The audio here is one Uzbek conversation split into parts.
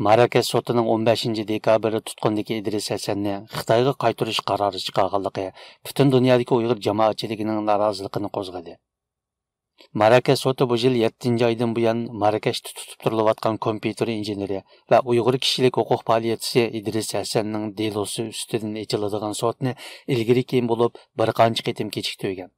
Marrakesh sotining 15 dekabrda tutqundagi İdris Hasanni Xitoyga qaytarish qarori chiqarganligi butun dunyodagi Uyg'ur jamoatchiligining noroziligini qo'zg'adi. Marrakesh soti bu yil 7-oydan buyon Marrakeshda tutib turilayotgan kompyuter injeneri va Uyg'ur kishilik huquq faoliyatchisi İdris Hasanning delosi ustidan ochiladigan sotni ilgari-keyin bo'lib bir qancha qitim kechiktirgan.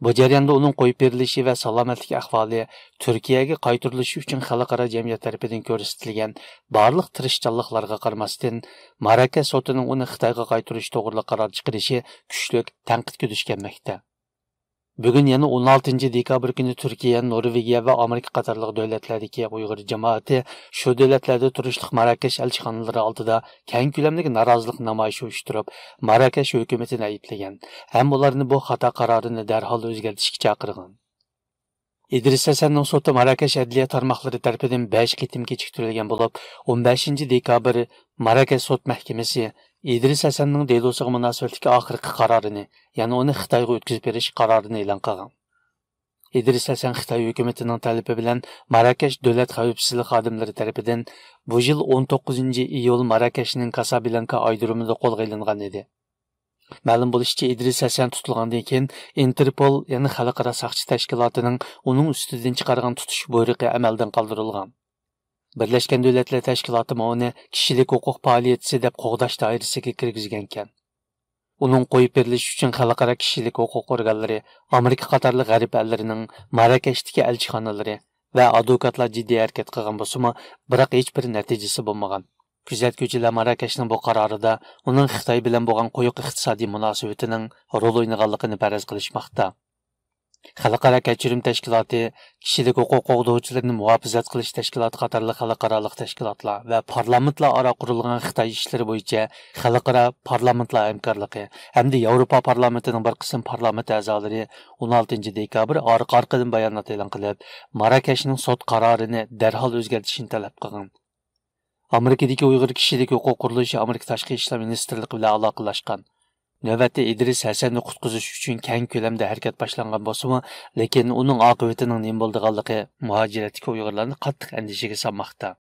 Bu jarayonda uning qo'yib berilishi va salomatlik ahvoli Turkiyaga qaytarilishi uchun xalqaro jamiyat tarafidan ko'rsatilgan barliq tirishchanliklarga qaramasdan Marrakesh sotining uni Xitoyga qaytarish to'g'riliq qaror chiqarishi kuchli tanqidga duch kelmoqda. Bugun yana 16 dekabr kuni Turkiya, Norvegiya va Amerika qatorliq davlatlardagi Uyg'ur jamoati shu davlatlarda turishliq Marrakesh elchixonalari oldida keng ko'lamdagi norozilik namoyishi uyushtirib, Marrakesh hukumatini ayblagan, ham ularni bu xato qarorini darhol o'zgartirishga chaqirgan. İdris Hasanning soti Marrakesh adliya tarmoqlari tomonidan 5 qitim kechiktirilgan bo'lib, 15 dekabr Marrakesh sud mahkamasi İdris Hasanning delosiga munosabatli oxirgi qarorini, ya'ni uni Xitoyga o'tkazib berish qarorini e'lon qilgan. İdris Hasan Xitoy hukumatining talabi bilan Marrakesh davlat xavfsizlik xodimlari tomonidan bu yil 19 iyul Marrakeshning Casablanca aydirumida qo'lga olingan edi. Ma'lum bo'lishicha, İdris Hasan tutilgandan keyin Interpol, ya'ni xalqaro saqchi tashkilotining uning ustidan chiqargan tutish buyrug'i amaldan qoldirilgan. Birlashgan Davlatlar Tashkiloti uni kishilik huquq faoliyatchisi deb qo'g'dash doirasiga kirgizgan ekan. Uning qo'yib berilishi uchun xalqaro kishilik huquq organlari, Amerika qatorli g'arb ellarining Marrakeshdagi elchixonalari va advokatlar jiddiy harakat qilgan bo'lsa-mu, biroq hech bir natijasi bo'lmagan. Kuzatuvchilar Marrakeshning bu qarorida uning Xitoy bilan bo'lgan quyuq iqtisodiy munosabatining rol o'ynaganligini faraz qilishmoqda. Xalqaro kechirim tashkiloti, kishilik huquq qo'g'dovchilarini muhofazat qilish tashkiloti qatorli xalqaro tashkilotlar va parlamentlar aro qurilgan Xitoy ishlari bo'yicha xalqaro parlamentlar hamkorligi hamda Yevropa parlamentining bir qism parlament a'zolari 16 dekabr orqa-orqadan bayonot e'lon qilib, Marrakeshning sud qarorini darhol o'zgartirishni talab qilgan. Amerikadagi Uyg'ur kishilik huquq qurilishi Amerika tashqi ishlar ministrligi bilan aloqalashgan. Navbatda İdris Hasanni qutqizish uchun keng ko'lamda harakat boshlangan bo'lsa-mu, lekin uning oqibatining nima bo'lganligi muhojiratdagi Uyg'urlarni qattiq andishaga solmoqda.